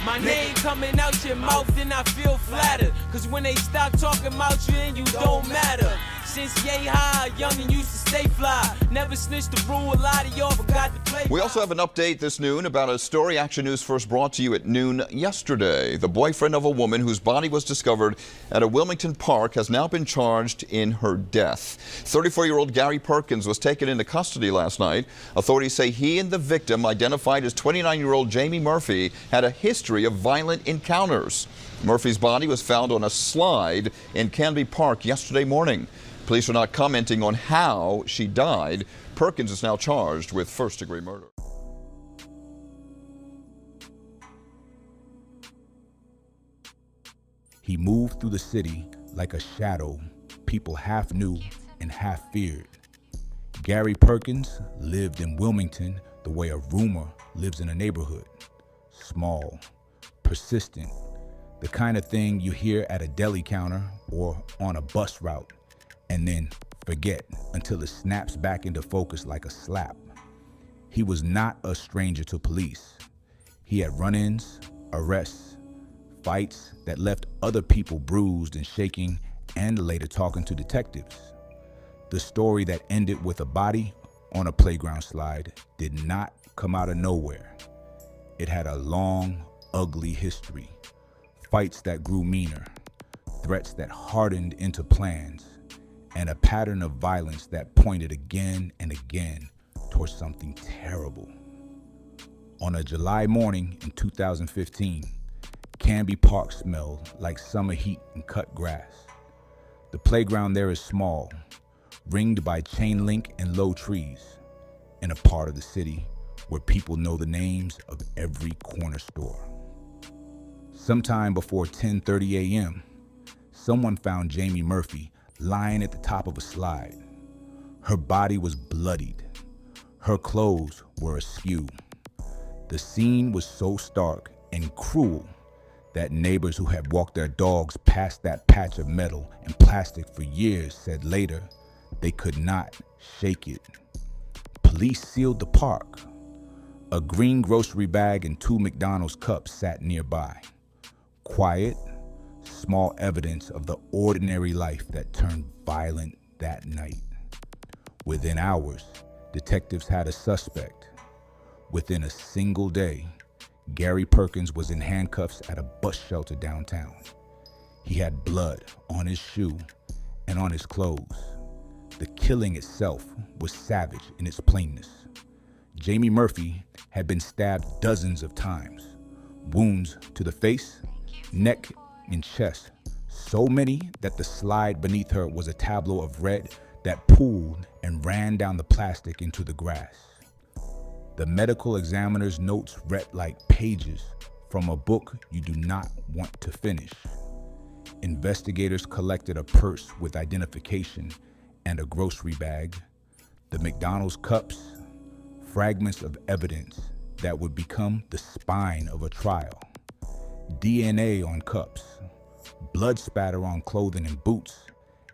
My name coming out your mouth, then I feel flattered. Cause when they stop talking about you, then you don't matter. Since yay high, young and used to stay fly. Never snitched the rule, a lot of y'all forgot to play. We also have an update this noon about a story Action News first brought to you at noon yesterday. The boyfriend of a woman whose body was discovered at a Wilmington park has now been charged in her death. 34-year-old Gary Perkins was taken into custody last night. Authorities say he and the victim, identified as 29-year-old Jamie Murphy, had a history of violent encounters. Murphy's body was found on a slide in Canby Park yesterday morning. Police are not commenting on how she died. Perkins is now charged with first-degree murder. He moved through the city like a shadow people half knew and half feared. Gary Perkins lived in Wilmington the way a rumor lives in a neighborhood. Small, persistent, the kind of thing you hear at a deli counter or on a bus route, and then forget until it snaps back into focus like a slap. He was not a stranger to police. He had run-ins, arrests, fights that left other people bruised and shaking, and later talking to detectives. The story that ended with a body on a playground slide did not come out of nowhere. It had a long, ugly history. Fights that grew meaner, threats that hardened into plans, and a pattern of violence that pointed again and again towards something terrible. On a July morning in 2015, Canby Park smelled like summer heat and cut grass. The playground there is small, ringed by chain link and low trees, in a part of the city where people know the names of every corner store. Sometime before 10:30 a.m., someone found Jamie Murphy lying at the top of a slide. Her body was bloodied. Her clothes were askew. The scene was so stark and cruel that neighbors who had walked their dogs past that patch of metal and plastic for years said later they could not shake it. Police sealed the park. A green grocery bag and 2 McDonald's cups sat nearby. Quiet, small evidence of the ordinary life that turned violent that night. Within hours, detectives had a suspect. Within a single day, Gary Perkins was in handcuffs at a bus shelter downtown. He had blood on his shoe and on his clothes. The killing itself was savage in its plainness. Jamie Murphy had been stabbed dozens of times. Wounds to the face, neck, and chest, so many that the slide beneath her was a tableau of red that pooled and ran down the plastic into the grass. The medical examiner's notes read like pages from a book you do not want to finish. Investigators collected a purse with identification and a grocery bag, the McDonald's cups, fragments of evidence that would become the spine of a trial. DNA on cups, blood spatter on clothing and boots,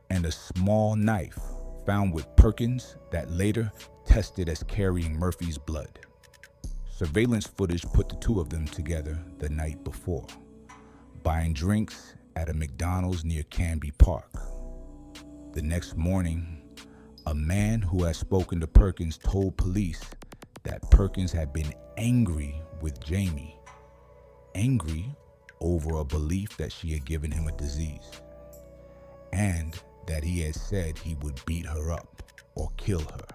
and a small knife found with Perkins that later tested as carrying Murphy's blood. Surveillance footage put the two of them together the night before, buying drinks at a McDonald's near Canby Park. The next morning, a man who had spoken to Perkins told police that Perkins had been angry with Jamie, angry over a belief that she had given him a disease, and that he had said he would beat her up or kill her.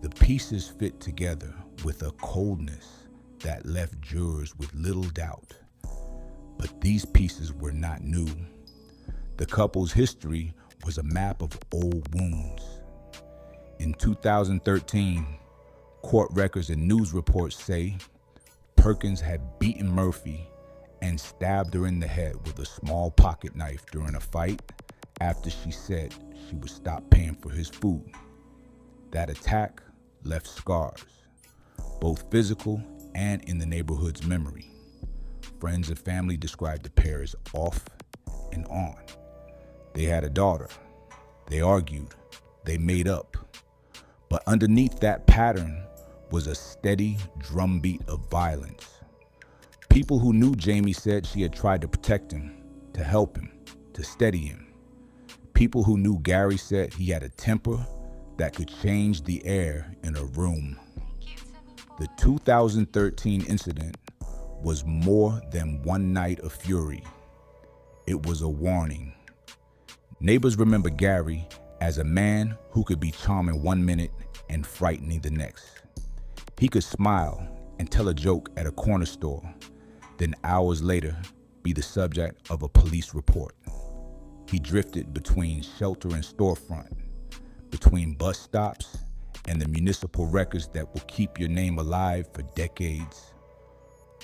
The pieces fit together with a coldness that left jurors with little doubt. But these pieces were not new. The couple's history was a map of old wounds. In 2013, court records and news reports say Perkins had beaten Murphy and stabbed her in the head with a small pocket knife during a fight after she said she would stop paying for his food. That attack left scars, both physical and in the neighborhood's memory. Friends and family described the pair as off and on. They had a daughter. They argued. They made up. But underneath that pattern was a steady drumbeat of violence. People who knew Jamie said she had tried to protect him, to help him, to steady him. People who knew Gary said he had a temper that could change the air in a room. The 2013 incident was more than one night of fury. It was a warning. Neighbors remember Gary as a man who could be charming one minute and frightening the next. He could smile and tell a joke at a corner store, then hours later be the subject of a police report. He drifted between shelter and storefront, between bus stops and the municipal records that will keep your name alive for decades.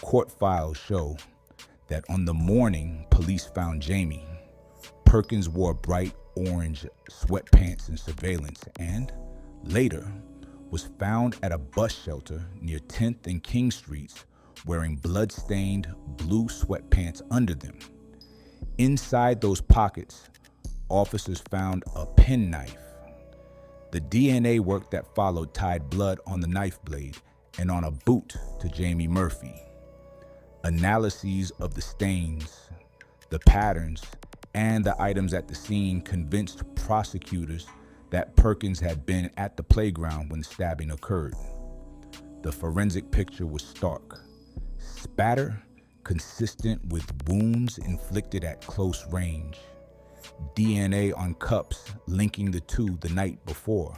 Court files show that on the morning police found Jamie, Perkins wore bright orange sweatpants and surveillance, and later was found at a bus shelter near 10th and King Streets wearing blood-stained blue sweatpants under them. Inside those pockets, officers found a penknife. The DNA work that followed tied blood on the knife blade and on a boot to Jamie Murphy. Analyses of the stains, the patterns, and the items at the scene convinced prosecutors that Perkins had been at the playground when the stabbing occurred. The forensic picture was stark. Spatter consistent with wounds inflicted at close range. DNA on cups linking the two the night before.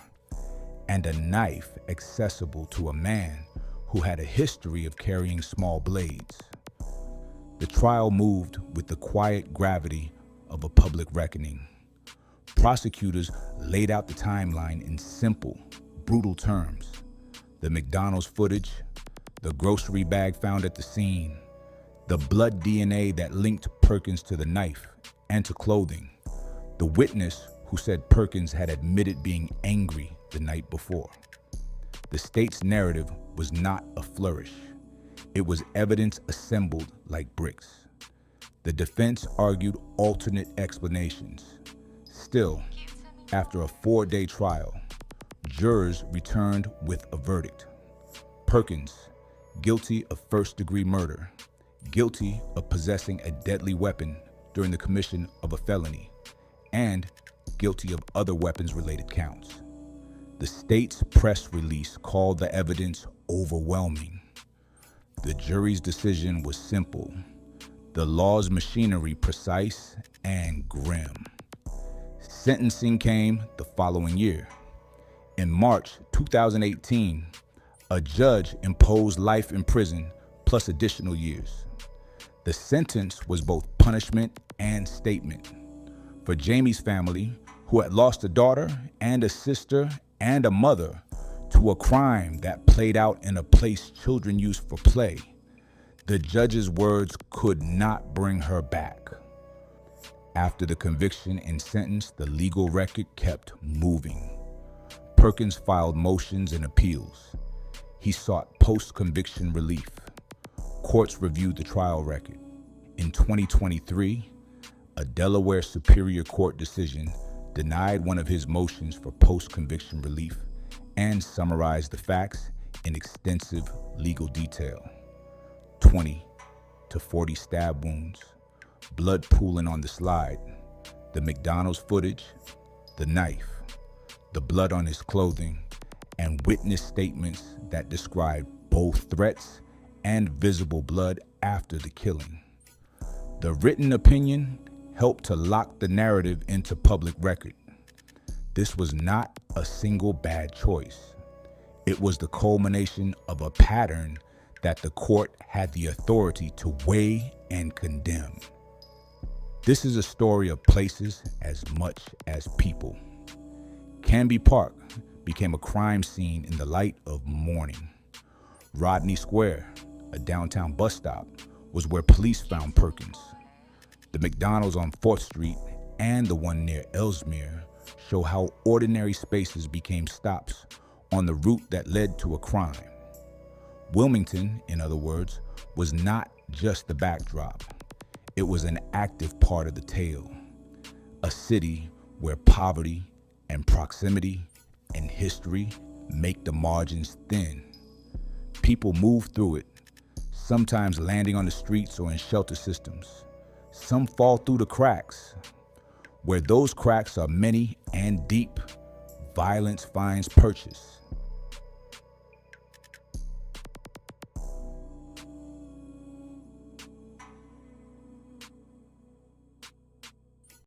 And a knife accessible to a man who had a history of carrying small blades. The trial moved with the quiet gravity of a public reckoning. Prosecutors laid out the timeline in simple, brutal terms. The McDonald's footage, the grocery bag found at the scene, the blood DNA that linked Perkins to the knife and to clothing, the witness who said Perkins had admitted being angry the night before. The state's narrative was not a flourish. It was evidence assembled like bricks. The defense argued alternate explanations. Still, after a 4-day trial, jurors returned with a verdict. Perkins, guilty of first-degree murder, guilty of possessing a deadly weapon during the commission of a felony, and guilty of other weapons-related counts. The state's press release called the evidence overwhelming. The jury's decision was simple, the law's machinery precise and grim. Sentencing came the following year. In March 2018, a judge imposed life in prison plus additional years. The sentence was both punishment and statement. For Jamie's family, who had lost a daughter and a sister and a mother to a crime that played out in a place children use for play, the judge's words could not bring her back. After the conviction and sentence, the legal record kept moving. Perkins filed motions and appeals. He sought post-conviction relief. Courts reviewed the trial record. In 2023, a Delaware Superior Court decision denied one of his motions for post-conviction relief and summarized the facts in extensive legal detail. 20 to 40 stab wounds, blood pooling on the slide, the McDonald's footage, the knife, the blood on his clothing, and witness statements that described both threats and visible blood after the killing. The written opinion helped to lock the narrative into public record. This was not a single bad choice. It was the culmination of a pattern that the court had the authority to weigh and condemn. This is a story of places as much as people. Canby Park became a crime scene in the light of morning. Rodney Square, a downtown bus stop, was where police found Perkins. The McDonald's on 4th Street and the one near Ellesmere show how ordinary spaces became stops on the route that led to a crime. Wilmington, in other words, was not just the backdrop. It was an active part of the tale. A city where poverty and proximity and history make the margins thin. People move through it, sometimes landing on the streets or in shelter systems. Some fall through the cracks. Where those cracks are many and deep, violence finds purchase.